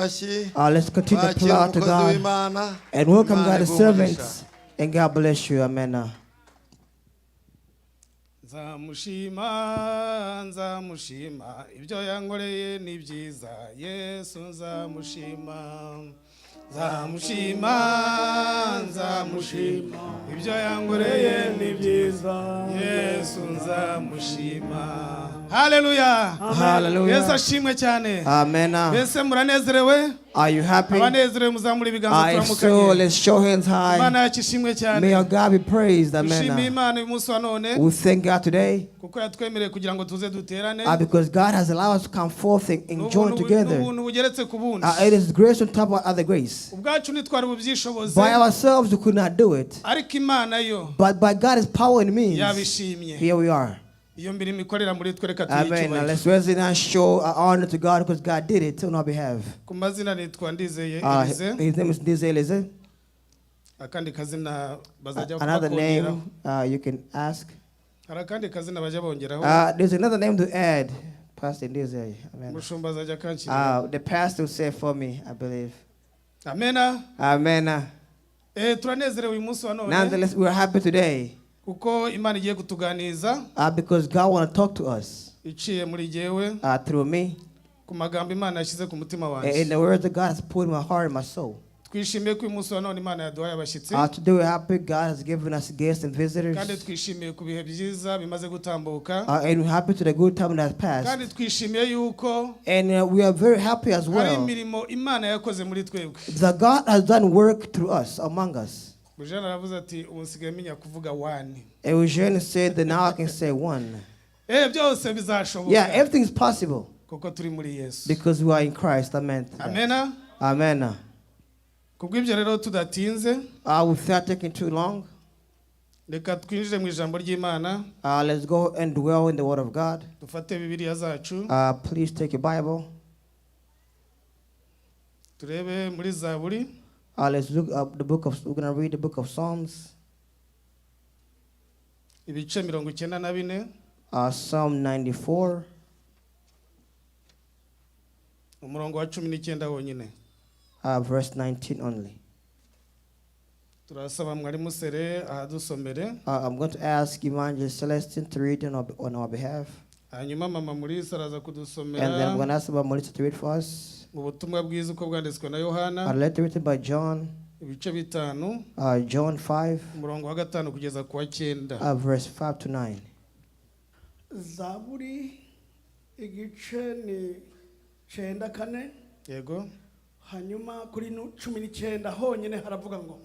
Let's continue to pull out to God and welcome God's servants. And God bless you. Amen. Nzamushima nzamushima ibyo yankoreye ni byiza Yesu nzamushima nzamushima nzamushima ibyo yankoreye ni byiza Yesu nzamushima. Hallelujah. Hallelujah. Yesu ashimwe cyane. Amen. Mbese muranezerewe? Are you happy? Abanezerewe muzamura ibiganza If so, turamukanye. let's show hands high. Imana yakishimwe cyane. May our God be praised. Dushimire Amen. Imana uyu munsi wa none. We thank God today Kuko yatwemereye kugira ngo tuze duterane. because God has allowed us to come forth and join together. N'ubuntu bugeretse ku bundi. It is grace on top of other grace. Ubwacu ntitwari bubyishoboze. By ourselves, we could not do it. Ariko Imana yo. But by God's power and means, Yabishimye. here we are. Iyo mirimo ikorera muri twe reka Amen. tuyicubahire. Let's raise and show our honor to God because God did it on our behalf. Ku mazina nitwa Ndizeye Elize. His name is Ndizeye Elize. Akandi kazina bazajya Another bakongeraho. name you can ask. Hari akandi kazina bajya bongeraho. There's another name to add. Pastor Ndizeye. Amen. Mushumba azajya kanshyira. The pastor will say for me, I believe. Amena. Amen. Turanezerewe uyu munsi wa none. Nonetheless, we're happy today Kuko Imana igiye kutuganiza. because God wants to talk to us Iciye muri jewe. through me Ku magambo Imana yashyize ku mutima in wanjye. the words that God has put in my heart and my soul. Twishimiye ko uyu munsi wa none Imana yaduhaye abashyitsi. Today we're happy God has given us guests and visitors. Kandi twishimiye ku bihe byiza bimaze gutambuka. And we're happy to the good time that has passed. Kandi twishimiye yuko And we are very happy as hari well imirimo Imana yakoze muri twebwe. that God has done work through us, among us. Bujana aravuze ati ubu nsigaye menya kuvuga wani. And Eugene said that now I can say one. Byose bizashoboka. Yeah, everything is possible Kuko turi muri Yesu. because we are in Christ. Amen. Amena. Amen. Kubw'ibyo rero tudatinze. Without taking too long, Reka twinjire mu ijambo ry'Imana. let's go and dwell in the Word of God. Dufate Bibiliya zacu. Please take your Bible. Turebe muri Zaburi. Let's look up the book of. We're gonna read the book of Psalms. Ibice 94. Psalm 94. Umurongo wa 19 wonyine. Verse 19 only. Turasaba mwari musere ahadusomere. I'm going to ask Evangelist Celestine to read on our behalf. Hanyuma mama Mulisa araza And then I'm kudusomera. going to ask about Melissa to read for us. Mu butumwa bwiza uko bwanditswe na Yohana. A letter written by John. Ibice 5. John 5. Umurongo wa 5 kugeza ku wa 9. Verse 5 to 9. Zaburi igice ni 9:4. Yego. Hanyuma kuri 19 honyine haravuga ngo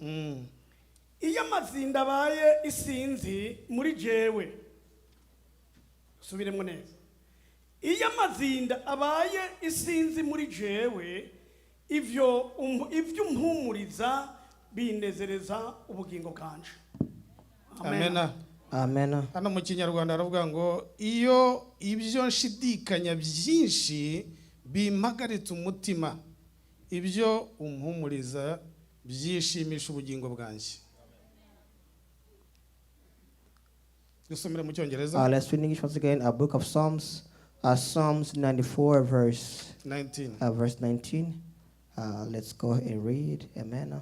iyo amazinda abaye isinzi muri jewe. Subiremo neza. Iyo amazinda abaye isinzi muri jewe, ivyo umpumuriza binezereza ubugingo kanje. Amena. Amen. Hano mu Kinyarwanda aravuga ngo iyo ibyo nshidikanya byinshi bimpagaritse umutima, ibyo umpumuriza byishimisha ubugingo bwanjye. Dusomere mu Cyongereza. Let's read in English once again. A book of Psalms. Psalms 94 verse 19. Verse 19. Let's go ahead and read. Amen.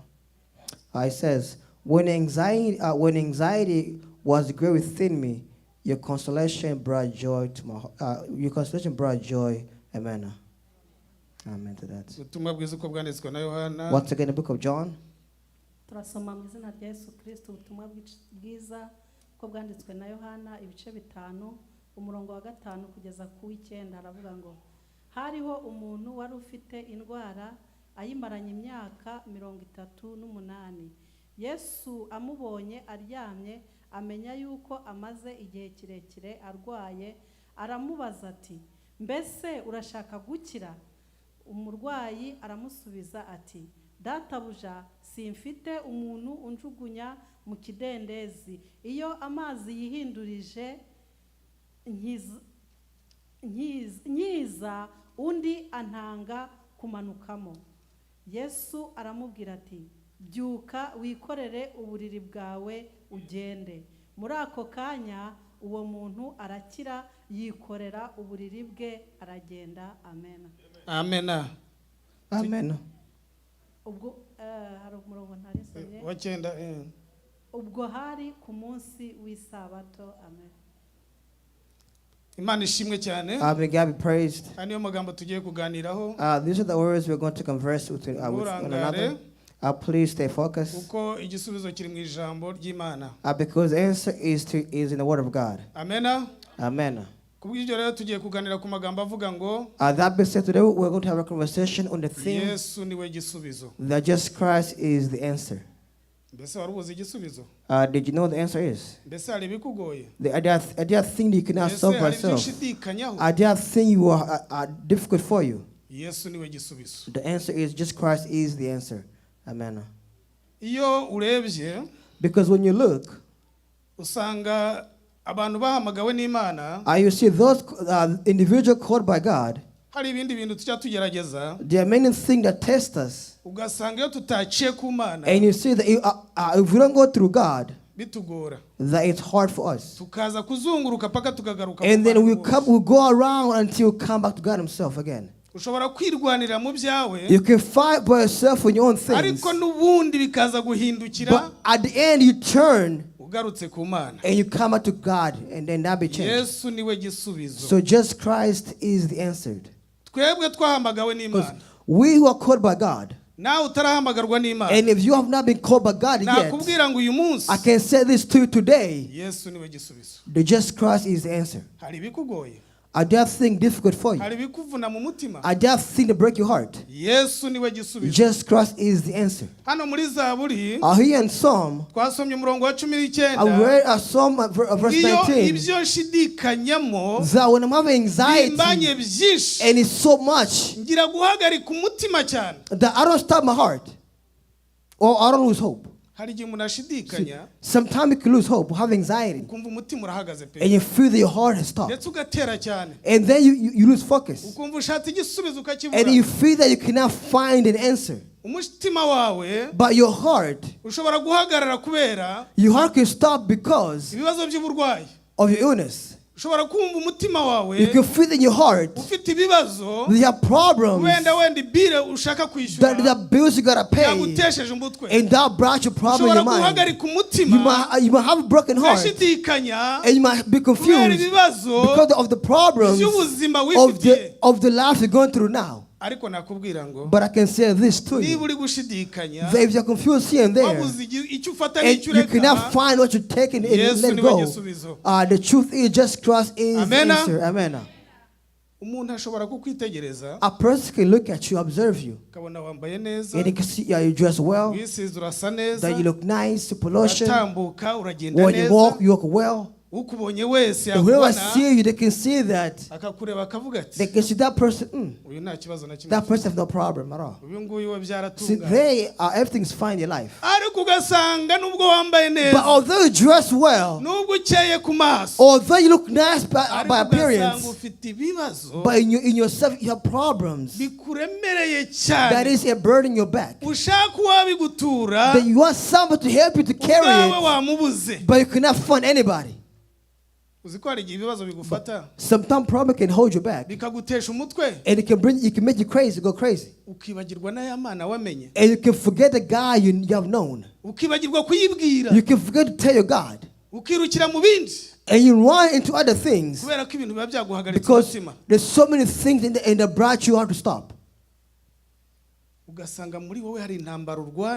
It says, when anxiety was great within me, your consolation brought joy to my heart. Your consolation brought joy. Amen. Amen to that. Ubutumwa bwiza uko bwanditswe na Yohana. Once again, the book of John. Turasoma mu izina rya Yesu Kristo ubutumwa bwiza uko bwanditswe na Yohana ibice 5 umurongo wa 5 kugeza ku 9 aravuga ngo hariho umuntu wari ufite indwara ayimaranye imyaka 38. Yesu amubonye aryamye amenya yuko amaze igihe kirekire arwaye, aramubaza ati mbese urashaka gukira? Umurwayi aramusubiza ati databuja, simfite umuntu unjugunya mu kidendezi, iyo amazi yihindurije nkiza undi antanga kumanukamo. Yesu aramubwira ati byuka wikorere uburiri bwawe ugende. Muri ako kanya uwo muntu arakira, yikorera uburiri bwe aragenda. Amen. Amena. Amen. ubwo hari umurongo ntarisomye wa cyenda ubwo hari ku munsi w'isabato. Amen. Imana ishimwe cyane. May God be praised. Niyo magambo tugiye kuganiraho. These are the words we're going to converse with one another. Please stay focused. Uko igisubizo kiri mu ijambo ry'Imana. Because the answer is in the word of God. Amen. Amen. Kubw'ibyo rero tugiye kuganira ku magambo avuga ngo that being said, today we're going to have a conversation on the theme Yesu niwe gisubizo. that just Christ is the answer. Mbese wari ubuze igisubizo? Did you know the answer is? Mbese hari bikugoye? Are there things you cannot solve by yourself? Are there things you are difficult for you? Yesu niwe gisubizo. The answer is just Christ is the answer. Amen. Iyo urebye, because when you look, usanga abantu bahamagawe n'Imana, you see those individuals called by God. Hari ibindi bintu tujya tugerageza. There are many things that test us. Ugasanga iyo tutaciye ku Mana, and you see that if we don't go through God, bitugora. That it's hard for us. Tukaza kuzunguruka paka tukagaruka. And then we go around until we come back to God Himself again. Ushobora kwirwanira mu byawe. You can fight by yourself on your own things. Ariko nubundi bikaza guhindukira. But at the end you turn. Ugarutse ku Mana. And you come back to God, and then that be changed. Yesu niwe gisubizo. So just Christ is the answer. Twebwe twahamagawe n'Imana. We who are called by God. Nawe utarahamagarwa n'Imana. And if you have not been called by God yet, nakubwira ngo uyu munsi, I can say this to you today. Yesu niwe gisubizo. The just Christ is the answer. Hari bikugoye. Are there things difficult for you? Hari bikuvuna mu mutima. Are there things that break your heart? Yesu niwe gisubizo. Just Christ is the answer. Hano muri Zaburi, here in Psalm, twasomye umurongo wa 19. I read Psalm verse 19. Ibyo nshidikanyamo, that when I'm having anxiety bimbanye byinshi, and it's so much, ngira guhagarika umutima cyane, that I don't stop my heart, or I don't lose hope. Hari igihe umuntu ashidikanya, sometimes you can lose hope, have anxiety, ukumva umutima urahagaze pe, and you feel that your heart has stopped, ndetse ugatera cyane, and then you lose focus, ukumva ushatse igisubizo ukakibura, and you feel that you cannot find an answer. Umutima wawe, but your heart, ushobora guhagarara kubera, your heart can stop because ibibazo by'uburwayi, of your illness. Ushobora kumva umutima wawe, you can feel in your heart, ufite ibibazo, there are problems, wenda bile ushaka kwishyura, that the bills you gotta pay, yagutesheje umutwe, and that brought you problem in your mind. guhagarika umutima, you might have a broken heart, and you might be confused because of the problems of the life you're going through now. Ariko nakubwira ngo, but I can say this to you, niba uri gushidikanya, that if you're confused here and there, and you cannot find what you're taking and let go, the truth is just Christ is the answer. Amen. Umuntu ashobora kukwitegereza, a person can look at you, observe you, kabona wambaye neza, and he can see you dress well, wisize urasa neza, that you look nice, you pollution, uratambuka uragenda when you walk you walk well. Ukubonye wese whoever see you, they can see that. Akakureba akavuga ati, they can see that person. Uyu nta kibazo na kimwe. That person has no problem at all. Uyu nguyu we see, byaratunga. Everything's fine in your life. Ariko ugasanga nubwo wambaye neza, but although you dress well, nubwo ukeye ku maso, although you look nice by appearance, ufite ibibazo, but in yourself you have problems bikuremereye cyane, that is a burden in your back, ushaka wabigutura, that you want someone to help you to carry it, but you cannot find anybody. Sometimes problem can hold you back, and it can make you crazy, go crazy, and you can forget the guy you have known, you can forget to tell your God, and you run into other things because there's so many things in the brought you out to stop,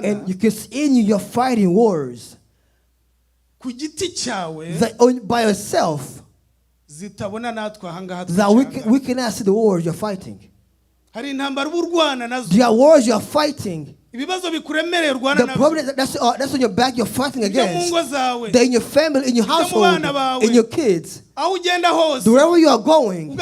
and you can see in you you're fighting wars that by yourself, that we cannot see the wars you're fighting. There are wars you're fighting. The problem that's on your back you're fighting against. They're in your family, in your household, in your kids. Wherever you are going, you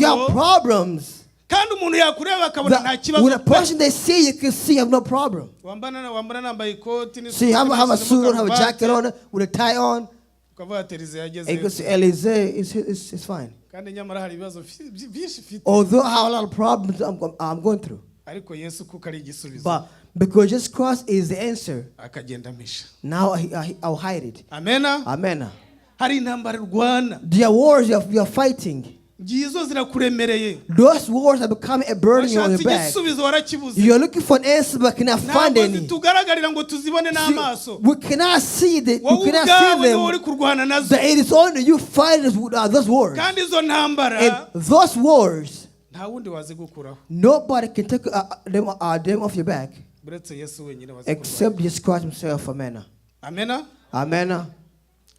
have problems. When a person they see, you can see you have no problem. So you have a suit on, have a jacket on, with a tie on. And you can say, Elise, it's fine. Although I have a lot of problems I'm going through. But because just Christ is the answer, now I'll hide it. Amen. Amen. There are wars you're fighting. ngizo zirakuremereye Those words have become a burden on washatse your back. igisubizo warakibuze You're looking for an answer but cannot find ntabwo any. zitugaragarira ngo tuzibone See, n'amaso we cannot see that. We wowe cannot ubwawe see niwe uri them. kurwana nazo That it is only you fight those words. kandi izo ntambara And those words, nta wundi wazigukuraho nobody can take them off your back uretse Yesu wenyine wazigukuraho except Jesus Christ Himself. Amen. amena Amen.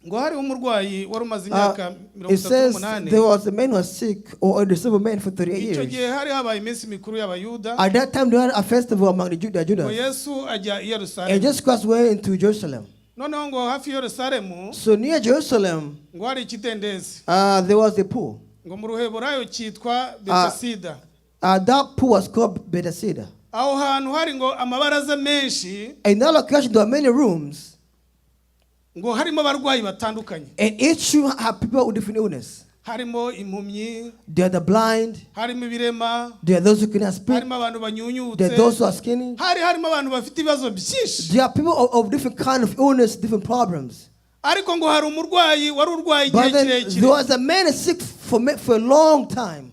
ngo hari umurwayi wari umaze imyaka It says 38 there was a man who was sick or a disabled man for 38 icyo years. gihe hari habaye iminsi mikuru y'abayuda At that time, they had a festival among the ngo Judah. Yesu ajya i And Yerusalemu Jesus Christ went into Jerusalem. noneho ngo hafi ya Yerusalemu So near Jerusalem, ngo hari ikidendezi there was a pool. ngo mu ruheburayo cyitwa Betesida That pool was called Bethesda. aho hantu hari ngo amabaraza menshi In that location, there were many rooms. ngo harimo abarwayi batandukanye And each room had people with different illness. harimo impumyi There are the blind. harimo ibirema There are those who cannot speak. harimo abantu There banyunyutse are those who are skinny. harimo abantu bafite ibibazo byinshi There are people of different kind of illness, different problems. ariko ngo hari umurwayi wari urwaye igihe But then there kirekire was a man sick for a long time.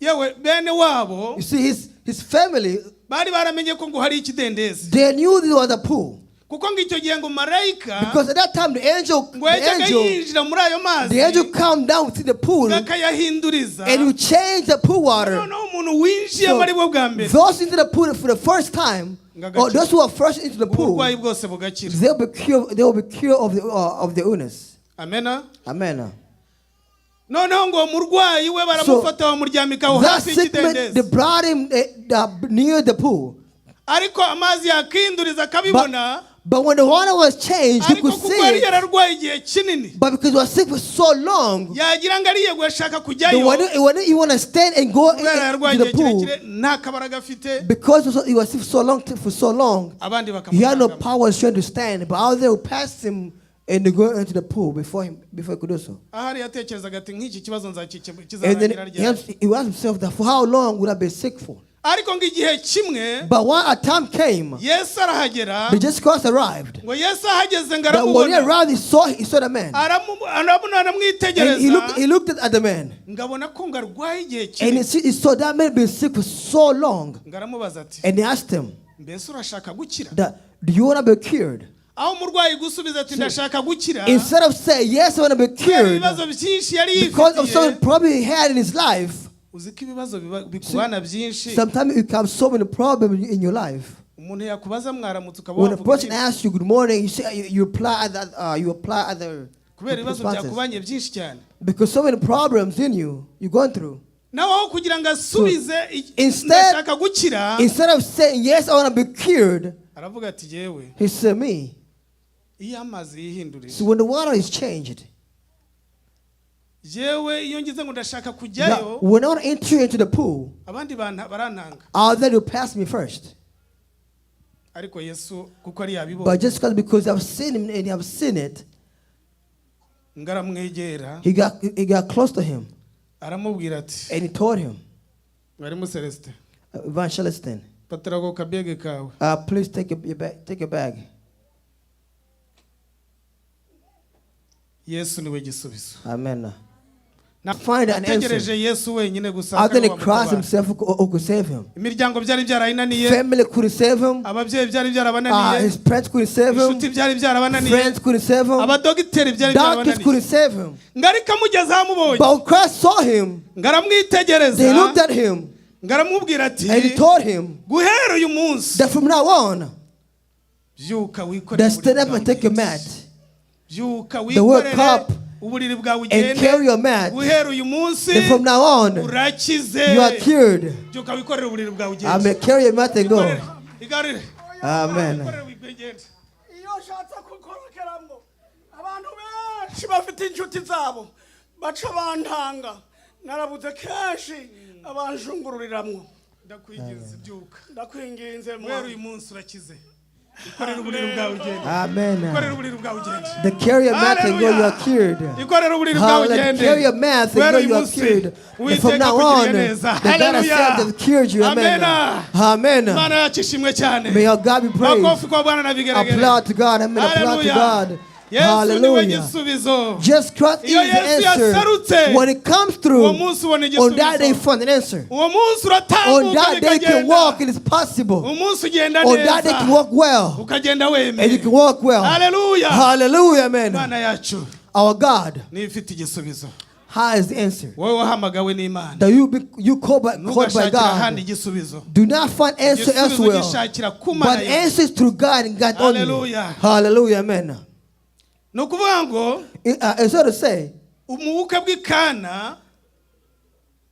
yewe bene wabo You see, his family, bari baramenye ko ngo hari ikidendezi they knew there was a pool. kuko ngo icyo gihe ngo marayika Because at that time, the angel ngo yajyaga yinjira muri ayo mazi come down within the pool and akayahinduriza you change the pool water. noneho umuntu winjiyemo ari bwo bwa mbere Those into the pool for the first time, or those who are first into the pool, uburwayi bwose bugakira they'll be cured. They will be cured of the illness. amena Amen. noneho ngo umurwayi we baramufata bamuryamika aho That hafi sick man, y'ikidendezi they brought him near the pool. ariko amazi yakinduriza akabibona But when the water was changed, you ariko could kuko see yari it. yararwaye igihe kinini But because he was sick for so long, yagira ngo ariyegwe ashaka they kujyayo wouldn't even want to stand and go kubera yararwaye into the igihe pool. kirekire nta kabaraga afite Because he was sick for so long, abandi he had no bakamutanga power and strength to stand. But out there, passed him and they go into the pool before he could do so. ahari yatekerezaga ati nk'iki kibazo And kizarangira then he ryari asked himself that for how long would I be sick for? ariko ngo igihe kimwe But when a time came, Yesu arahagera Jesus Christ arrived. ngo Yesu ahageze ngo But when he aramubona arrived, he saw the man. And aramwitegereza he looked at the man. ngabona ko ngo arwaye igihe And kinini he saw that man been sick for so long. ngo aramubaza ati And he asked him, mbese urashaka gukira do you want to be cured? aho umurwayi gusubiza ati ndashaka gukira Instead of saying, yes, I want to be kubera cured, ibibazo byinshi yari because of some yifitiye problem he had in his life, uzi ko ibibazo bikubana byinshi sometimes it becomes so many problems in your life. umuntu yakubaza mwaramutse ukaba When a wavuga person iki asks you good morning, you say you apply other kubera ibibazo responses. byakubanye byinshi cyane Because so many problems in you're going through. nawe aho kugira ngo asubize instead- ndashaka gukira Instead of saying, yes, I want to be cured, aravuga ati yewe he said, me. iyo amazi yihindurije So when the water is changed, yewe iyo ngize ngo ndashaka now, kujyayo when I want to enter into the pool, abandi barantanga I'll let you pass me first. ariko Yesu kuko ari yabibonye But just because I've seen him and I've seen it, ngaramwegera he got close to him aramubwira ati and he told him, mwarimu Celestin Evangelistin, patira ako kabege kawe please take your bag. Yesu niwe gisubizo Amen. Find an answer. ategereje Yesu wenyine gusa Other than akaba Christ wamutabara. himself who could save him. imiryango byari byarayinaniye Family couldn't save him. ababyeyi byari byarabananiye His parents couldn't save him. inshuti byari byarabananiye Friends couldn't save him. abadogiteri byari Doctors byarabananiye couldn't save him. ngarika mugeze amubonye But when Christ saw him, ngaramwitegereza they looked at him ngaramubwira ati and he told him guhera uyu munsi that from now on, byuka wikorere that stand up uburiri and take your bwawe mat byuka The word wikorere cup uburiri bwawe and carry ugende your mat. guhera uyu munsi And from now on, urakize you are cured. byuka wikorere uburiri bwawe Amen. ugende Carry your mat and go. igarire Amen. wikorere wigende iyo nshatse kukorokeramo abantu benshi bafite inshuti zabo baca bantanga narabuze kenshi abanjungururiramwo ndakwinginze byuka ndakwinginze guhera uyu munsi urakize ikorere uburiri bwawe ugende Amen. ikorere uburiri bwawe ugende The carry your mat and go, you are cured. ikorere uburiri bwawe Hallelujah. ugende Carry your mat and guhera go, uyu you are munsi cured. And from Uwiteka now on, akugirire the neza. God has Hallelujah. said that cured you. Amen. Amen. Amen. Imana yacu ishimwe cyane May our God be praised. makofi kwa Bwana na vigeregere Applaud to God. Amen. Applaud to Hallelujah. God. Yesu niwe Hallelujah. gisubizo. Jesus Christ is Iyo the Yesu answer. yaserutse, When it comes uwo through, munsi ubona on that day, igisubizo. find an answer. Uwo munsi On uratambuka that day, you can walk, bikagenda. it is possible. Umunsi ugenda On that day, you can neza walk well, ukagenda and you can wemeye. walk well. Hallelujah. Hallelujah, amen. Imana yacu Our God niyo ifite igisubizo. has the answer. Wowe wahamagawe n'Imana, That you called by ntugashakira ahandi God. igisubizo. Do not find answer Igisubizo elsewhere, gishakira ku but Mana yawe. answers through God and God only. Hallelujah. Hallelujah, amen. Ni ukuvuga ngo It's so to say mu bukwe bw'Ikana,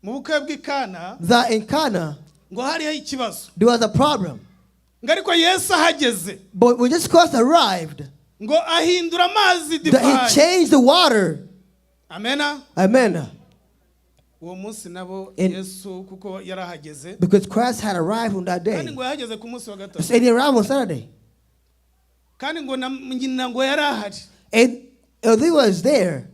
mu bukwe bw'Ikana that in Cana ngo hariho ikibazo, there was a problem, ngo ariko Yesu ahageze but when Jesus Christ arrived, ngo ahindura amazi that He divayi. changed the water. Amena. Amen. Uwo munsi nabo In- Yesu kuko yarahageze, Because Christ had arrived on that kandi day. ngo yahageze ku munsi wa gatatu, So He arrived on Saturday, kandi ngo nyina ngo yari ahari, and he was there.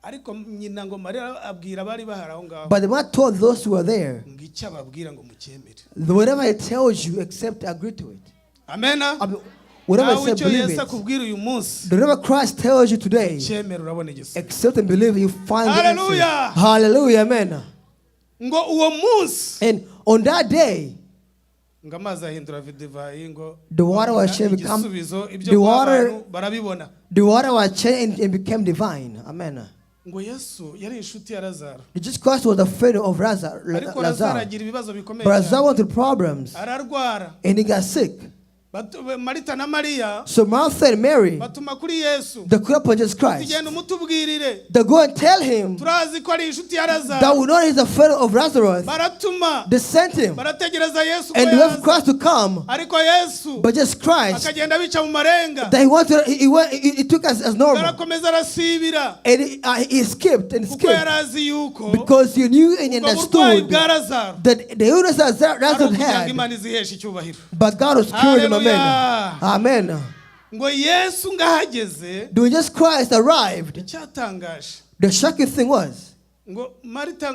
ariko nyina ngo Mariya abwira abari bahari aho ngaho But the man told those who were there, ngo icyo ababwira ngo mucyemere. whatever He tells you, accept, agree to it. Amena. I mean, whatever He Nawe said, icyo believe Yesu it. akubwira uyu munsi Whatever Christ tells you today, cyemere urabona igisubizo. accept and believe, you find the answer. Hallelujah. Hallelujah, amen. Ngo uwo munsi And on that day, ngo amazi ahindura divayi, ngo the water was babona changed, become, igisubizo, ibyo the water- abantu barabibona. the water was changed and became divine. Amen. Ngo Yesu yari inshuti ya Lazaro, Jesus Christ was afraid of ariko Lazaro Lazarus. agira ibibazo bikomeye But Lazarus cyane, went through problems ararwara. and he got sick. Marita na Mariya So Martha and Mary, batuma kuri Yesu, they called upon Jesus Christ. tugenda umutubwirire, They go and tell him turazi ko ari inshuti ya that Lazaro. we know he's afraid of Lazarus. Baratuma, They sent him barategereza Yesu ko and they wait for yaza, Christ to come. ariko Yesu But just Christ, akagenda bica mu marenga, that he took us as normal. barakomeza arasibira, And he skipped and kuko skipped yarazi yuko because he knew and ubwo burwayi understood bwa Lazaro that the illness that ari Lazarus ukugira ngo had, Imana iziheshe icyubahiro. but God was curing him. Amen. Hallelujah. Amen. Ngo Yesu ngahageze, When Jesus Christ arrived, icyatangaje the shocking thing was ngo Marita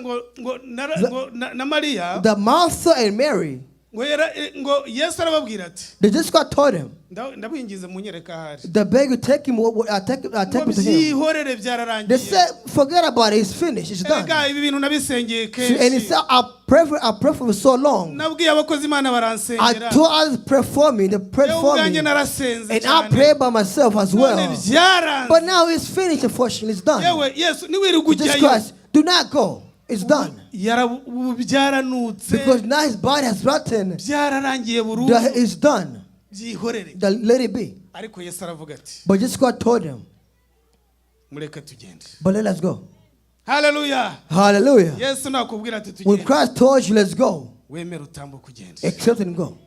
na Mariya that Martha and Mary, ngo Yesu arababwira ati, they just got told him, ndabingize munyereka ahari, the beg you take him, take ngo him to him. byihorere They byararangiye. said, forget about it, it's finished, it's done. Erega ibi bintu nabisengeye And he kenshi, said, I pray for so long. nabwiye abakozi Imana I baransengera, told others pray for me, they prayed yewe for ubwanjye me, narasenze and I cyane, prayed by myself as none well. byaranze. But now it's finished, unfortunately, it's done. Yewe Yesu niwirirwa Jesus ujyayo, Christ, do not go, it's done. ubu byaranutse, Because now his body has rotten, byararangiye burundu, that it's done, byihorere. that let it be. Ariko Yesu aravuga ati, But Jesus God told him, mureke tugende. but let us go. Hallelujah. Hallelujah. Yesu nakubwira ati When tugende, Christ told you, let's go, wemere utambuke ugende. accept and go.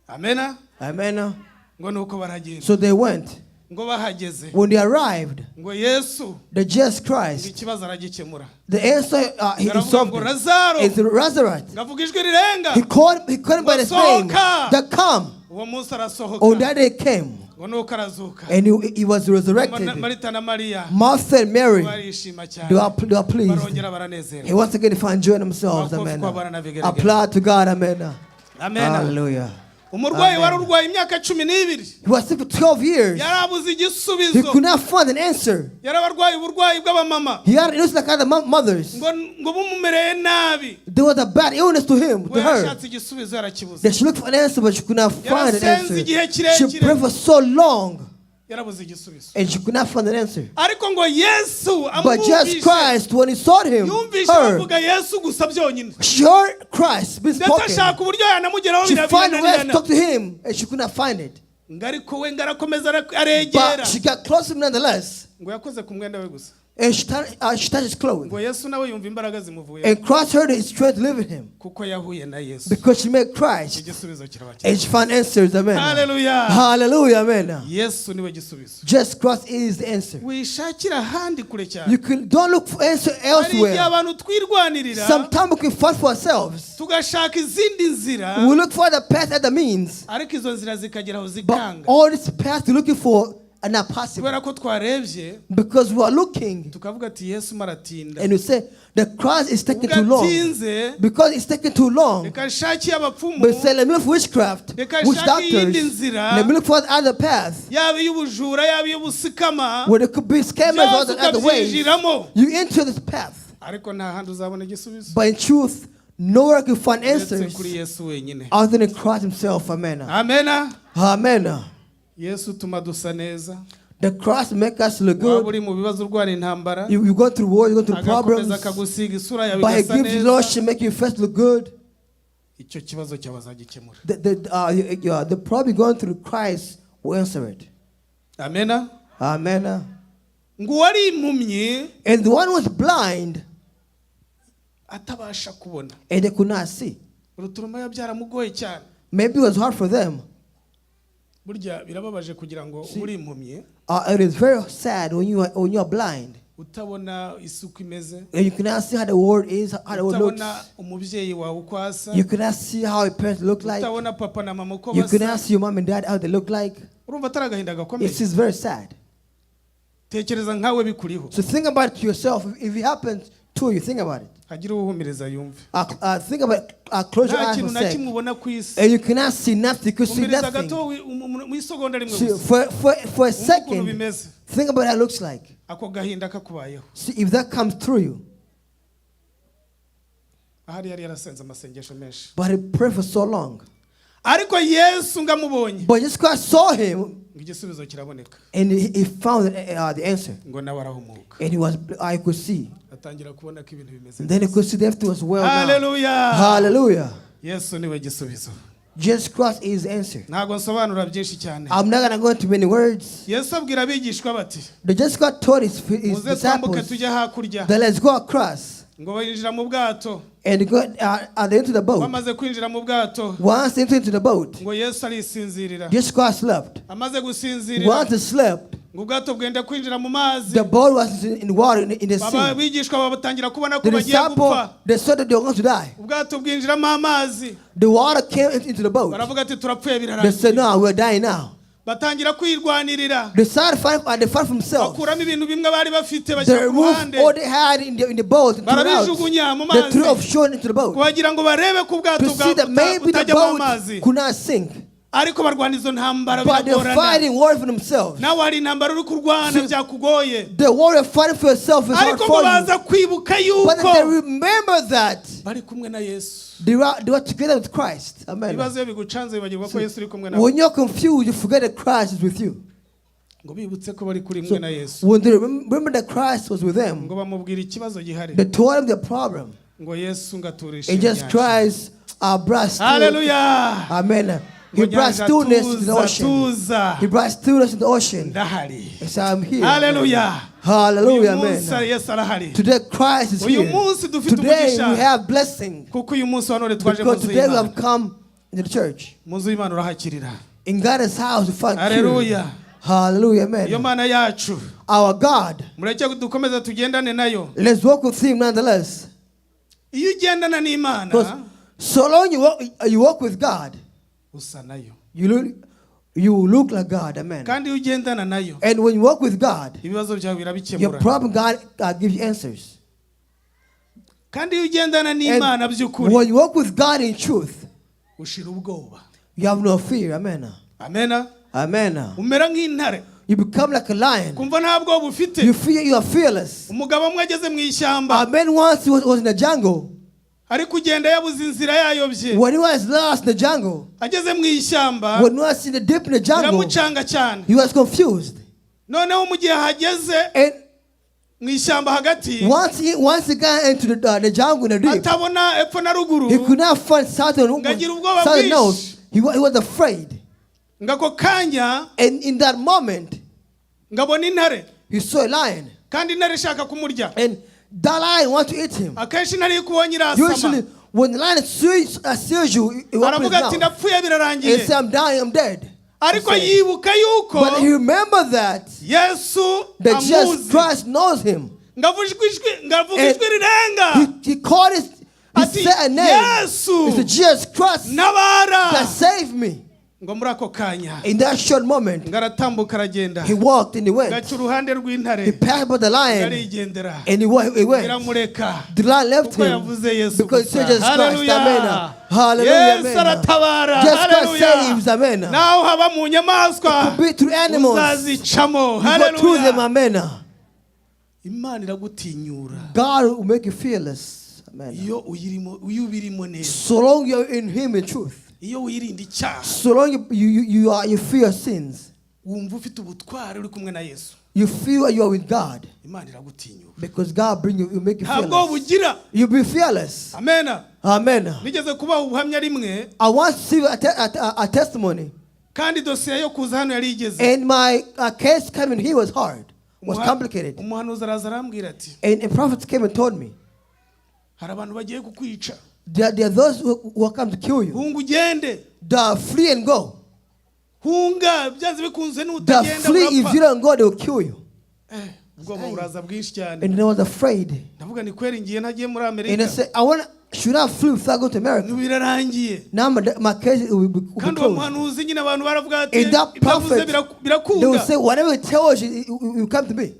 Amena. Amen. Ngo nuko baragenda, So they went. ngo bahageze, When they arrived, ngo Yesu the Jesus ngo Christ, ikibazo aragikemura, the answer, he aravuga solved ngo it. Lazaro, It's Lazarus. ngavuga ijwi rirenga, He called him by his name. Sohoka. That come. uwo munsi On arasohoka, that day came. ngo nuko arazuka. And he was resurrected. Marita na Mariya Martha and Mary, barishima cyane, they are pleased. barongera baranezerwa. He once again find joy in themselves. Makofi Amen. kwa Bwana na vigelegele. Applaud to God. Amen. Amen. Hallelujah. Umurwayi Amen. wari urwaye imyaka 12, He was sick for 12 years. yarabuze He igisubizo, could not find an answer. yarabarwaye uburwayi bw'abamama, He had an illness like other mothers. ngo bumumereye nabi, There was a bad illness to him, ngo to her. yarashatse igisubizo yarakibuze, That she looked for an answer, but she could not find an Yarasenze answer. igihe kirekire. She prayed for so long, yarabuze igisubizo. and she could not find an answer. Ariko ngo Yesu But just amwumvishe, Christ, when he saw him, yumvishe her, bavuga Yesu gusa byonyine, she heard Christ be ndetse spoken. ashaka uburyo yanamugeraho She found a way to birananirana, talk to him, and she could not find it. ngo ariko we ngo arakomeza aregera, But she got close to him nonetheless, ngo yakoze ku mwenda we gusa, and she touched his clothes. ngo Yesu nawe yumva imbaraga zimuvuye, And Christ heard his strength leaving him, kuko yahuye na Yesu, because she met Christ, igisubizo kirabakira. and she found answers. Amen. Hallelujah. Hallelujah. Amen. Yesu niwe gisubizo, Just Christ is the answer. wishakira ahandi kure cyane. You don't look for answer Hari igihe elsewhere. abantu twirwanirira, Sometimes we can fight for ourselves. tugashaka izindi nzira, We look for the path and the means, ariko izo nzira zikagera aho but zikanga. all this path you're looking for not possible. kubera ko twarebye Because we are looking tukavuga ati Yesu maratinda and we say the cross is taking too long. ugatinze Because it's taking too long. reka nshake abapfumu But say, let me look for witchcraft, Reka witch nshake iyindi doctors. nzira. Let me look for other path yaba iy'ubujura yaba iy'ubusikama where there could be scammers or byose the other ways. ukabyinjiramo You enter this path. ariko nta handi uzabona igisubizo But in truth, nowhere can find uretse answers kuri Yesu wenyine. other than Christ himself. Amen. amena Amen. Yesu tuma dusa neza The cross make us look waba good. uri mu bibazo urwara intambara You go through war, you go through agakomeza problems. akagusiga isura yawe But he igasa gives you neza lotion, make you first look good. icyo kibazo cyawe azagikemura. The problem you're going through, Christ will answer it. amena Amen. ngo uwari impumyi And the one who was blind atabasha kubona and they could not see. uruturuma byaramugoye cyane. Maybe it was hard for them. burya birababaje kugira ngo uri impumyi It is very sad when you are blind utabona isuku imeze and you cannot see how the world is, how the world looks. utabona umubyeyi wawe uko asa You cannot see how a parent look like. utabona papa na mama uko You basa cannot see your mom and dad how they look like. urumva atari agahinda gakomeye. It is very sad. tekereza nkawe bikuriho So think about it yourself. If it happens to you, think about it. hagire uwuhumiriza yumve Think about it. Close your nta eyes kintu for na a kimwe sec. ubona ku isi And you cannot see nothing. You can see humiriza gato nothing. mu isegonda rimwe See, gusa for a ukuntu second, bimeze think about how it looks like. ako gahinda kakubayeho. See if that comes through you. ahari yari yarasenze amasengesho menshi But he prayed for so long. ariko Yesu ngamubonye But just God saw him ngo igisubizo kiraboneka and he found the answer. ngo nawe arahumuka And I could see. atangira kubona ko ibintu bimeze And then he could see that everything was well now. haleluya. Hallelujah. Yesu niwe gisubizo. Jesus Christ is the answer. ntabwo nsobanura byinshi cyane. I'm not going to go into many words. Yesu abwira abigishwa bati But just God told his muze twambuke disciples tujye hakurya that let's go across ngo binjira mu bwato and go into the boat. bamaze kwinjira mu bwato Once they entered into the boat, ngo Yesu arisinzirira Jesus Christ slept. amaze gusinzirira Once he slept, ngo ubwato bwenda kwinjira mu mazi the boat was in water in the baba sea. abigishwa batangira kubona ko The bagiye disciples, gupfa they saw that they were going to die. ubwato bwinjiramo amazi The water came into the boat. baravuga ati turapfuye They said, birarangiye no, we're dying now. batangira kwirwanirira They started fighting, they fought for themselves. bakuramo ibintu bimwe bari bafite They bashyira ku removed ruhande all they had in the boat and threw it out. barabijugunya mu They threw mazi offshore into the boat kubagira ngo barebe ko ubwato to see that maybe the butajya mu boat mazi could not sink. ariko barwana izo ntambara But they're biragorana fighting war for themselves. nawe hari intambara uri kurwana byakugoye The war you're fighting for yourself is hard ariko ngo for you. baza kwibuka But yuko they remember that bari kumwe na Yesu. they were together with Christ. Amen. ibibazo iyo bigucanze wibagirwa ko Yesu uri kumwe nawe When you're confused, you forget that Christ is with you. ngo bibutse ko bari kuri So mwe na Yesu when they remember that Christ was with them, ngo bamubwira ikibazo gihari they told him the problem. ngo Yesu ngaturishe And just Christ brought stillness. haleluya Amen. He brought stillness to the ocean. tuza He brought stillness in the ocean. ndahari He said, I'm here. haleluya Hallelujah. uyu munsi Amen. Yesu arahari Today Christ is uyu here. munsi dufite Today umugisha we have blessing. kuko uyu munsi wa none twaje mu Because nzu today we have y'Imana come into the church. mu nzu y'Imana urahakirira In God's house we find cure. haleluya Hallelujah. iyo Amen. Mana yacu Our God. mureke dukomeze tugendane nayo Let's walk with him nonetheless. iyo ugendana n'Imana Because so long you walk with God, usa nayo you look like God. Amen. kandi iyo ugendana nayo And when you walk with God, ibibazo byawe your birabikemura problem, God gives you answers. kandi iyo ugendana n'Imana And by'ukuri when you walk with God in truth, ushira ubwoba you have no fear. Amen. amena Amen. umera nk'intare You become like a lion. kumva nta bwoba ufite You are fearless. umugabo umwe ageze mu ishyamba A man once was in the jungle. ari kugenda yabuze inzira yayobye When he was lost in the jungle, ageze mu ishyamba when he was in the deep in the jungle, biramucanga cyane he was confused. noneho mu gihe hageze And mu ishyamba hagati once he got into the jungle in the deep, atabona epfo na ruguru he could not find south and ngagira ubwoba north. bwinshi He was afraid. ngako kanya And in that moment, ngabona intare he saw a lion. kandi intare ishaka kumurya And that lion wanted to eat him. akenshi intare iyo ikubonye irasama Usually, when the lion sees you, he opens his aravuga ati mouth ndapfuye and birarangiye say, I'm dying, I'm dead. ariko He said. yibuka yuko But he remembered that Yesu that Jesus amuzi Christ knows him. ngavuga And ijwi rirenga He called he ati said a name. Yesu He said, Jesus Christ nabara that saved me. ngo muri ako kanya In that short moment, ngaratambuka aragenda he walked and he went. gaca uruhande He rw'intare passed by the lion arigendera and he went. iramureka The lion left kuko him yavuze Yesu because he gusa. said Jesus Christ. Hallelujah. Amen. Hallelujah. Yesu Amen. aratabara. Jesus Christ Hallelujah. saves. Amen. naho haba mu nyamaswa Be through animals. uzazicamo. You go through them. Hallelujah. Amen. Imana iragutinyura God will make you fearless. Amen. iyo ubirimo neza, So long you're in Him in truth. iyo wirinda icyaha, So long you fear your sins. wumva ufite ubutwari uri kumwe na Yesu, You feel you are with God Imana iragutinyura. because God will make you ntabwo fearless. bugira. You'll be fearless. Amena. Amen. nigeze kubaha ubuhamya rimwe, I want to see a testimony. kandi dosiye yo kuza hano yari igeze. And my case coming here was hard, was complicated. Umuhanuzi araza arambwira ati, And prophets came and told me, hari abantu bagiye kukwica, there are those who are come to kill you. hunga ugende, Flee and go. hunga byanze bikunze n'utagenda Flee if you urapfa. don't go, they will kill you. ubwoba buraza bwinshi cyane. And I was afraid. ndavuga ni kweri ngiye ntagiye muri And I Amerika, said, should I flee if I go to America? birarangiye. Now my case will be kandi uwo closed. muhanuzi nyine abantu baravuga ati, And that ibyo avuze prophet, they will birakunda, say, whatever it tells you, you come to me.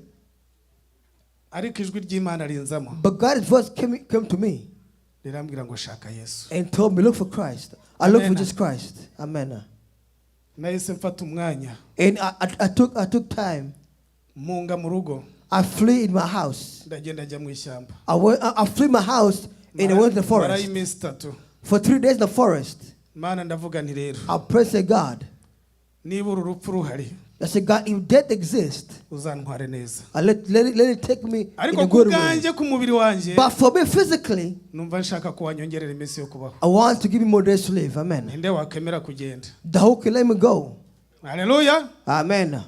ariko ijwi ry'Imana rinzamo But God's voice came to me rirambwira ngo shaka Yesu. and told me, look for Christ. I look for Amen. Jesus Christ. Amen. nahise mfata umwanya And I took time. munga mu rugo, I flee in my house. ndagenda njya mu ishyamba, I flee my house and I went to the marayo forest. iminsi 3. For 3 days in the forest, Mana ndavuga nti rero, I prayed to God. niba uru rupfu ruhari, I said, God, if death exists, uzantware neza. let it take me in ariko a ku good way. bwanjye ku mubiri wanjye But for me physically, numva nshaka ko wanyongerera iminsi yo kubaho. I want to give me more days to live. Amen. ninde wakemera kugenda? The who can let me go. Haleluya. Amen.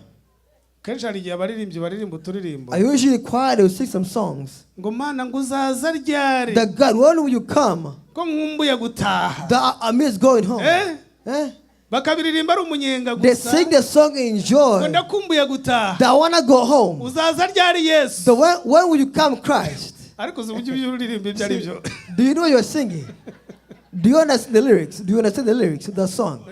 kenshi hari igihe abaririmbyi baririmba uturirimbo I usually quiet to sing some songs. ngo Mana ngo uzaza ryari, That God, when will you come? ko nkumbuye gutaha. That I miss going home. Eh? bakabiririmba ari umunyenga They gusa, sing the song in ngo joy. ndakumbuye gutaha. That I want to go home. uzaza ryari Yesu? So when will you come, Christ? ariko uzi uburyo by'uririmba ibyo ari byo. Do you know what you're singing? Do you understand the lyrics? Do you understand the lyrics of the song?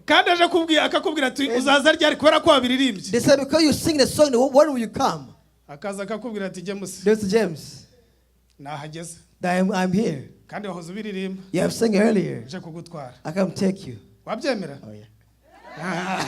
kandi aje akakubwira ati uzaza ryari kubera ko wabiririmbye. They said, because you sing the song, when will you come? akaza akakubwira ati James There's James. nahageze, That I'm here. kandi wahoze ubiririmba, You have sung earlier. nje kugutwara. I come take you. wabyemera? Oh, yeah.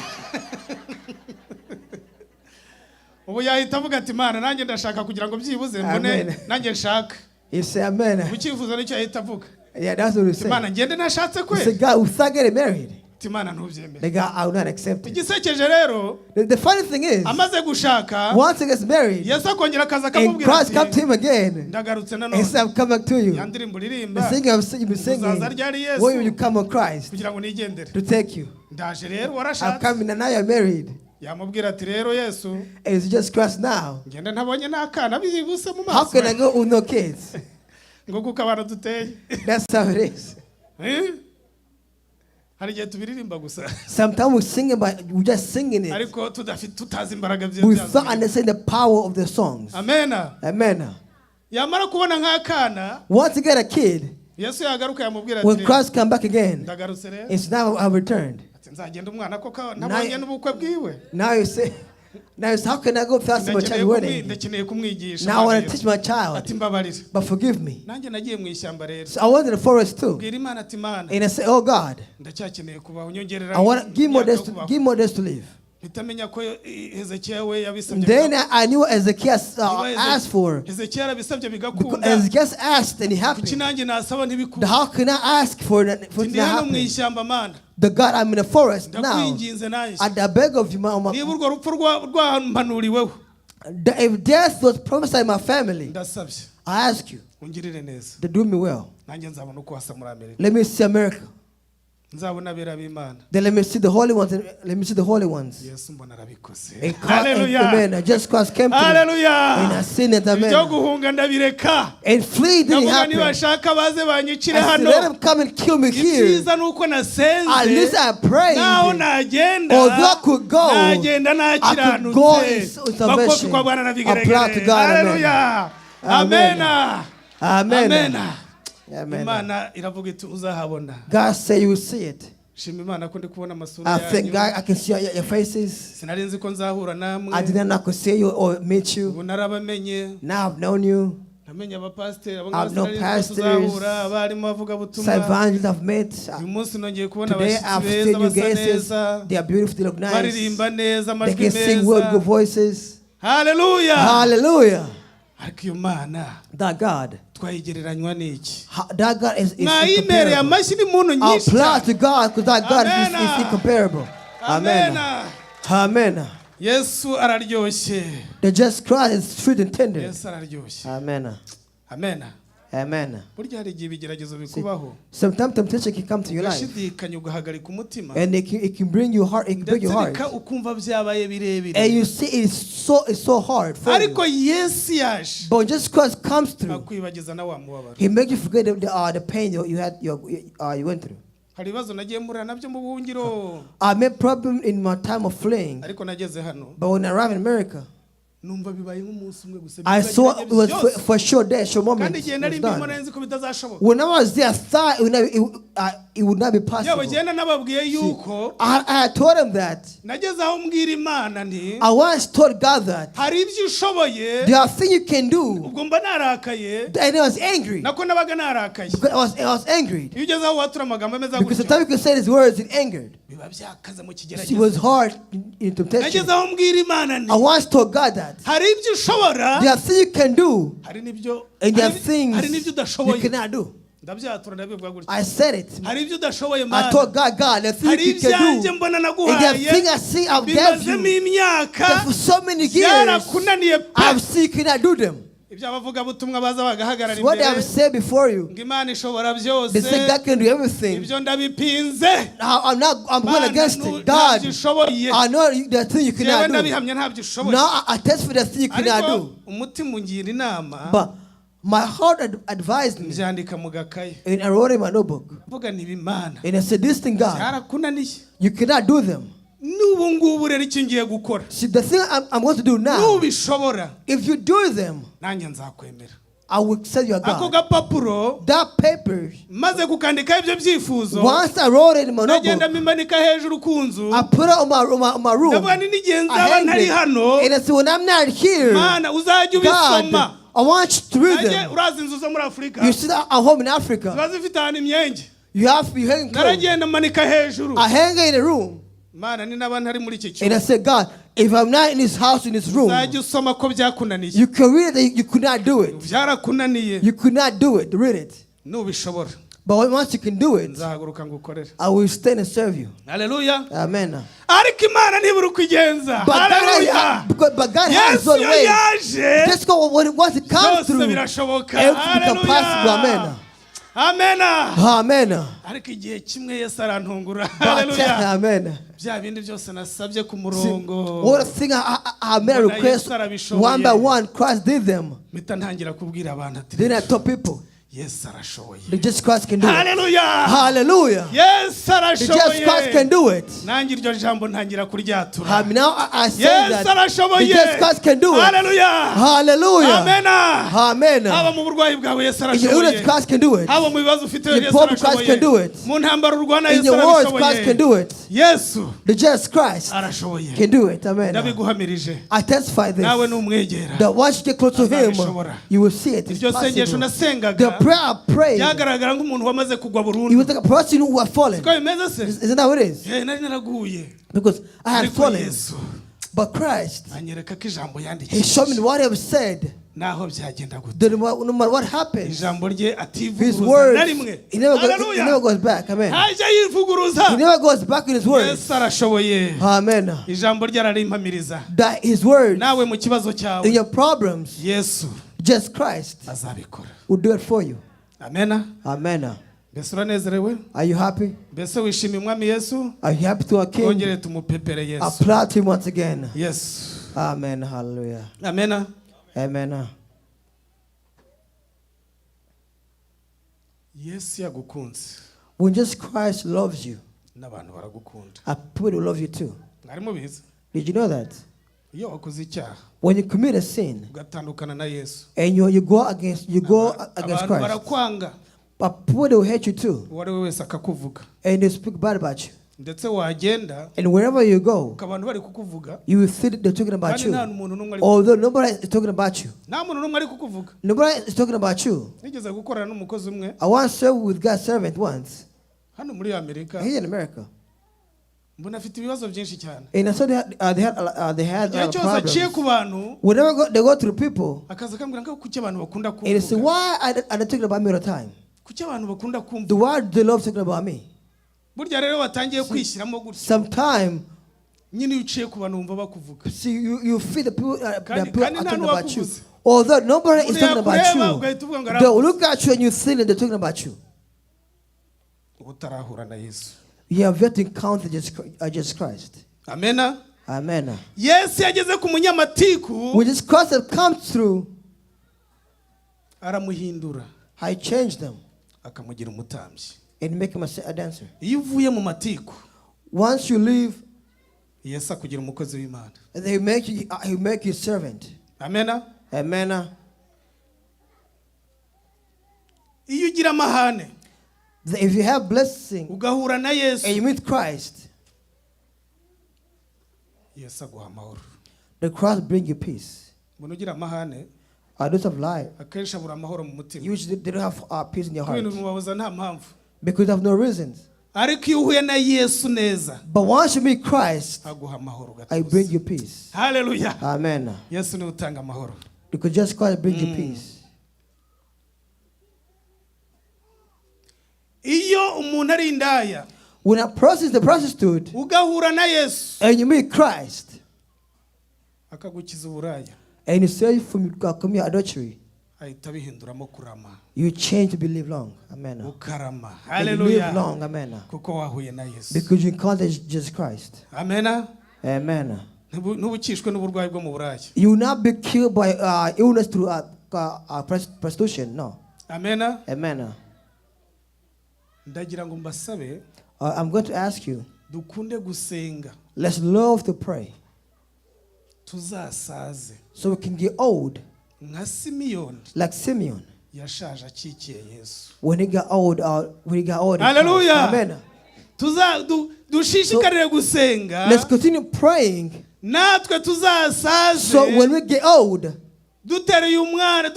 ubu yahita avuga ati Mana nanjye ndashaka kugira ngo byibuze mbone Amen. nanjye nshaka. You say, Amen. mu cyifuzo nicyo yahita avuga, Yeah, that's what you say. Mana ngende nashatse You kwe. say, God, if I get married, ati Mana ntubyemere. the God, I will not accept it. igisekeje rero, The funny thing is, amaze gushaka, once he gets married, Yesu akongera akaza and akamubwira Christ come to ati him again, ndagarutse and nanone. said, I've come back to you. ya ndirimbo The uririmba singing you've been singing, uzaza ryari Yesu when will you come on Christ kugira ngo nigendere. to take you? ndaje rero I'm warashatse. coming and now you're married. yamubwira ati rero Yesu And it's just Christ now. ngenda ntabonye n'akana bibuse mu How can I maso, go with no kids? ngo kuko abantu duteye. That's how it is. hari igihe tubiririmba gusa Sometimes we sing it, but we're just singing it ariko tutazi imbaraga byazo. without understanding the power of the songs. amena. Amen. yamara kubona nk'akana, Once you get a kid, Yesu yagaruka yamubwira when ati Christ come back again, ndagarutse rero, it's now I've returned. ati nzagenda umwana koko ntabonye n'ubukwe bwiwe. Now you say, how can I go without my child wedding? ndakeneye kumwigisha. Now I want to teach my child, ati mbabarira. but forgive me. nanjye nagiye mu ishyamba rero, So I went to the forest too, bwira Imana ati Mana and I said, oh God, ndacyakeneye kubaho, nyongerera I want to give more imyaka days, yo kubaho. give more days to live. bitamenya ko Hezekiya we yabisabye. Then I knew Ezekiel Niba asked for, Hezekiya yarabisabye because bigakunda, Ezekiel asked and it kuki happened. nanjye nasaba ntibikunda. How can I ask for it for it ndi to hano mu happen? ishyamba Mana, The God, I'm in the forest now. ndakwinginze nanjye, I beg of you, niba urwo rupfu rwampanuriweho, if death was prophesied in my family, ndasabye I ask you ungirire neza, to do me well. nanjye nzabona uko wasa muri Amerika, Let me see America. nzabona abera b'Imana. Then let me see the holy ones. Let me see the holy ones. Yesu mbona arabikoze. And Hallelujah. amen. Just Christ came to me. And I Hallelujah. seen it. ibyo Amen. guhunga ndabireka. And flee didn't ndavuga happen. nibashaka baze banyicire I said, hano. let them come and kill me here. icyiza ni uko At least nasenze, I prayed. naho nagenda, Although I could go, nagenda I could go in nakiranutse, salvation. makofi kwa Bwana na Apply to vigeregere. God. Amen. Hallelujah. Amen. Amena. Amen. Amena. Amen. Imana iravuga iti uzahabona. God said you will see it. shima Imana ko ndi kubona amasura I thank yanyu. God I can see your faces. Sinari nzi ko nzahura namwe. I didn't know I could see you or meet you. Ubu narabamenye. Now I've known you. Namenye abapasiteri I've known pastors, tuzahura abarimu bavuga butumwa. Evangelists I've met. Uyu munsi nongeye kubona Today abashyitsi I've beza seen you basa guests. neza. They are beautiful, they look nice. Baririmba neza They amajwi can sing well, good meza. voices. Hallelujah. Hallelujah. Ariko iyo Mana That God. twayigereranywa n'iki? That God is Mwayimereye incomparable. amashyi n'impundu nyinshi. Applaud to God because that God Amen. is incomparable. Amen. Amen. Yesu araryoshye. The just Christ is sweet and tender. Yesu araryoshye. Amen. Amen. Amen. Burya hari igihe ibigeragezo bikubaho. Sometimes temptation can come to your life. Ugashidikanya ugahagarika umutima. And it can bring you heart, it can break your heart. Ndetse ukumva byabaye birebire. And you see it's so hard for you. Ariko Yesu yaje. But just Christ comes through. Akwibagiza na wa mubabaro. He makes you forget the pain you had you went through. Hari ibibazo nagiye mura nabyo mu buhungiro. I met problem in my time of fleeing. Ariko nageze hano. But when I arrived in America, numva bibaye nk'umunsi umwe gusa. I saw it was for sure day, sure moment. Kandi igihe nari mbimo nzi ko bitazashoboka. When I was there, I thought it would not be possible. Yewe genda nababwiye yuko I told him that. nageze aho mbwira Imana nti I once told God that hari ibyo ushoboye. there are things you can do. Ubwo mba narakaye. And I was angry. Nako nabaga narakaye. I was angry. Iyo ugeze aho watura amagambo ameza Because gutyo. sometimes you can say these words in anger. Biba byakaze mu It kigeragezo. was hard in temptation. Nageze aho mbwira Imana I nti once told God that hari ibyo ushobora. there are things you can do Hari n'ibyo and there are things hari n'ibyo you udashoboye. cannot do. Ndabyatura ndabivuga gutyo. I said it. Hari ibyo udashoboye I Mana. told God, there are Hari things you ibyanjye can do. mbona And there are naguhaye. things I see I've given Bimazemo you. imyaka. That for so many years, Byarakunaniye pe. I've seen you cannot do them. Ibyo abavuga butumwa baza bagahagarara It's what they have imbere. said before you. Ngo Imana ishobora They say byose. God can do everything. Ibyo ndabipinze. I'm going against it. God, ntabyo ushoboye. I know there are things you Jewe cannot do. ndabihamya ntabyo ushoboye. Now I test for the things you cannot Ariko do. umutima ungira inama. But my heart advised me, Mbyandika mu gakaye. and I wrote in my notebook. Mvuga nti Imana. And I said, this thing, God, Byarakunaniye. you cannot do them. N'ubu ngubu rero icyo ngiye gukora. See, the thing I'm going to do now, Nubishobora. if you do them, Nanjye nzakwemera. I will say you are Ako God. gapapuro That paper, maze kukandikaho ibyo byifuzo. once I wrote it in my Nagenda notebook, mbimanika hejuru ku nzu. I put it on my room. Ndavuga nti n'igihe I nzaba hanged ntari it. hano. And I said, when I'm not here, Mana uzajya ubisoma. God, I want you to read Nanjye them. urazi inzu zo muri Afurika. You see that at home in Africa, Ziba zifite ahantu imyenge. you have to be hanging clothes. Naragenda manika hejuru. I hang it in a room. Mana ni naba ntari muri iki And I cyumba. said, God, if I'm not in this house, in this room, Uzajya usoma ko byakunaniye. you can read it, you could not do it. Byarakunaniye. You could not do it, read it. Nubishobora. But once you can do it, Nzahaguruka ngukorere. I will stand and serve you. Haleluya. Amen. Ariko Imana ntibura uko igenza. Haleluya. But God has his Yesu own iyo way. yaje. Just go once it comes Byose through, birashoboka. everything become possible. Amen. Amena. Amen. Ariko igihe kimwe Yesu arantungura. But Haleluya. amen. Bya bindi byose nasabye ku See, murongo. what a thing I made a request one by one. Christ did them. Mpita ntangira kubwira abantu ati Then I told people, Yesu arashoboye. the just Christ can do it. Haleluya. Hallelujah. Yesu The just Christ can arashoboye. do it. Nanjye iryo jambo ntangira kuryatura. Now I say Yesu that the arashoboye. just Christ can do it. Haleluya. Hallelujah. Amena. Amen. Haba mu burwayi bwawe Yesu In your illness, arashoboye. Christ can do it. Haba mu bibazo ufite In Yesu problem, Christ can do arashoboye. it. Mu ntambara urwana In Yesu your words, Christ can arashoboye. do it. Yesu The just Christ arashoboye. can do it. Amen. Ndabiguhamirije. I testify this. Nawe numwegera. That once you get close to Him, Azabishobora. you will see it. It's Iryo sengesho possible. nasengaga. The prayer I prayed, Byagaragara nk'umuntu wamaze kugwa he burundu. was like a person who was fallen. Ko bimeze se? Isn't that what it is? Nari naraguye. Because I had Ariko fallen. Yesu But Christ, anyereka ko ijambo He showed me yandikishije. what He have said. Naho byagenda gute. That no matter what happens, Ijambo rye His ativuguruza words, na rimwe. He never Haleluya. goes back. Amen. Hajya He yivuguruza. never goes back in His words. Yesu arashoboye. Amen. Ijambo rye ararimpamiriza. That His words Nawe mu kibazo in cyawe your problems, Yesu just Christ azabikora. will do it for you. Amena. Amen. Mbese uranezerewe? Are you happy? Mbese wishimiye umwami Yesu? Are you happy to our King? Twongere tumupepere Yesu. Applaud Him once again. Yesu. Amen. Hallelujah. Amena. Amen. Yesu yagukunze. When just Christ loves you, N'abantu baragukunda. people will love you too. Mwari mubizi? Did you know that? Iyo wakoze icyaha When you commit a sin ugatandukana na Yesu. and you go against Abantu Christ, barakwanga. But people, they will hate you too. uwo ari we wese akakuvuga And they speak bad about you. ndetse wagenda And wherever you go, abantu bari kukuvuga you will see that they're talking about kandi you. nta muntu n'umwe ari Although nobody is talking about you. nta muntu n'umwe ari kukuvuga. Nobody is talking about you. nigeze gukorana n'umukozi umwe I once served with God's servant once hano muri Amerika here in America. mbona afite ibibazo byinshi cyane. And so they had igihe cyose aciye problems. ku bantu Whenever they go through people, akaza akambwira ngo kuki abantu bakunda and they say, kumvuga why are they talking about me all the time? kuki abantu bakunda The kumvuga. word they love talking about me. burya rero watangiye kwishyiramo gutya Sometime, nyine iyo uciye ku bantu wumva bakuvuga. see, you feel the people, Kandi- people are kandi nta talking about you. n'uwakuvuze. Although nobody is Umuntu talking about yakureba you, ugahita uvuga ngo they will arakuvuze. look at you and you feel that they're talking about you. utarahura na Yesu. You have yet to encounter Jesus Christ. Amena. Amen. Yesu yageze ku munyamatiku When this Christ has come through, aramuhindura I changed them akamugira umutambyi. and make him a dancer. iyo uvuye mu matiku Once you leave, Yesu akugira umukozi w'Imana. he make you servant. Amena. Amen. iyo ugira amahane If you have blessing ugahura na Yesu and you meet Christ, Yesu aguha amahoro. the cross bring you peace. umuntu ugira amahane Those of life, akenshi abura amahoro mu mutima usually they don't have peace in your ku heart bintu bimubabuza nta mpamvu. because they have no reasons. ariko iyo uhuye na Yesu neza But once you meet Christ, aguha amahoro I bring gatuza. you peace. Haleluya. Amen. Yesu niwe utanga amahoro. Because just Christ brings you peace. iyo umuntu ari indaya When a person is the prostitute ugahura na Yesu and you meet Christ akagukiza uburaya and you save you from commit adultery, ahita bihinduramo kurama. you change to believe long. Amen. ukarama. And you live Haleluya. long. Amen. kuko wahuye na Yesu. Because you encounter Jesus Christ. Amena. Amen. ntubukishwe n'uburwayi bwo mu buraya. You will not be killed by illness through prostitution. No. Amena. Amen. ndagira ngo mbasabe I'm going to ask you, dukunde gusenga let's love to pray tuzasaze so we can get old nka Simiyoni like Simeon. yashaje akikiye Yesu. When he got old, in Hallelujah. Christ. Amen. dushishikarire gusenga Let's continue praying natwe tuzasaze so when we get old, duteruye umwana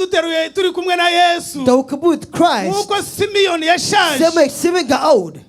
turi kumwe na Yesu that we can be with Christ. nkuko Simiyoni yashaje Same way Simeon got old,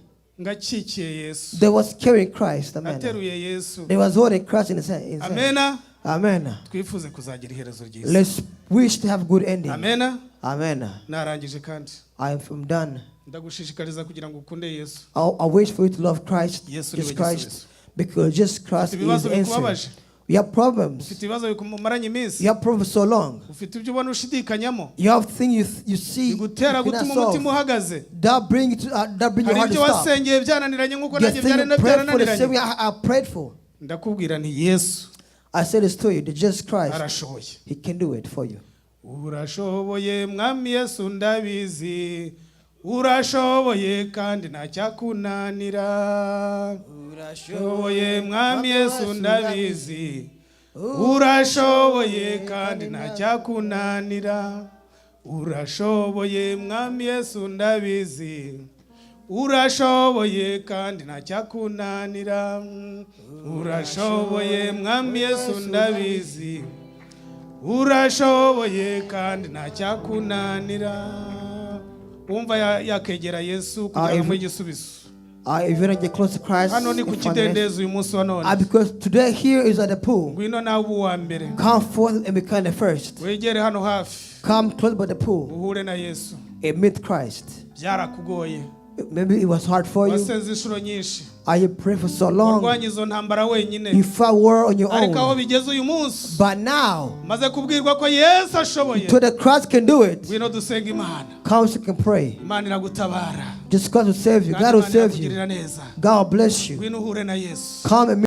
ngakikiye Yesu. they was carrying Christ. Amen. ateruye Yesu. They was holding Christ in his hand. Amena. Amen. twifuze kuzagira iherezo ryiza. Let's wish to have good ending. Amena. Amen. narangije kandi I'm done. ndagushishikariza kugira ngo ukunde Yesu. I wish for you to love Christ, Yes, Jesus Lord, Christ, yes. because Jesus Christ Ufite is ibibazo the answer. bikubabaje. You have problems. ufite ibibazo bikumaranye iminsi. You have problems so long. ufite ibyo ubona ushidikanyamo You have things you see you bigutera cannot gutuma solve. umutima uhagaze. That bring you your hari heart to ibyo stop. wasengeye byananiranye nk'uko The nanjye thing you prayed for, the same way byarananiranye. I prayed for. ndakubwira nti Yesu I said this to you, that Jesus Christ, arashoboye. He can do it for you. urashoboye mwami Yesu ndabizi urashoboye kandi ntacyakunanira. urashoboye mwami Yesu ndabizi urashoboye kandi ntacyakunanira. urashoboye mwami Yesu ndabizi urashoboye kandi ntacyakunanira. urashoboye mwami Yesu ndabizi urashoboye kandi ntacyakunanira. wumva yakegera Yesu kugira ngo amuhe igisubizo. If you don't get close to Christ, hano ni ku you find rest. kidendezi uyu munsi wa none. Because today here is at the pool. ngwino nawe uba uwa mbere. Come forth and become the first. wegere hano hafi Come close by the pool uhure na Yesu. and meet Christ. byarakugoye Maybe it was hard for you. wasenze inshuro nyinshi You prayed for so long. warwanya izo ntambara wenyine You fought war on your ariko aho own. bigeze uyu munsi But now, maze kubwirwa ko Yesu ashoboye. so that Christ can do it, ngwino dusenga Imana. come so you can pray. Imana iragutabara Jesus Christ will save you. kandi God will Imana save you. irakugirira neza. God will bless you. ngwino uhure na Yesu. Come and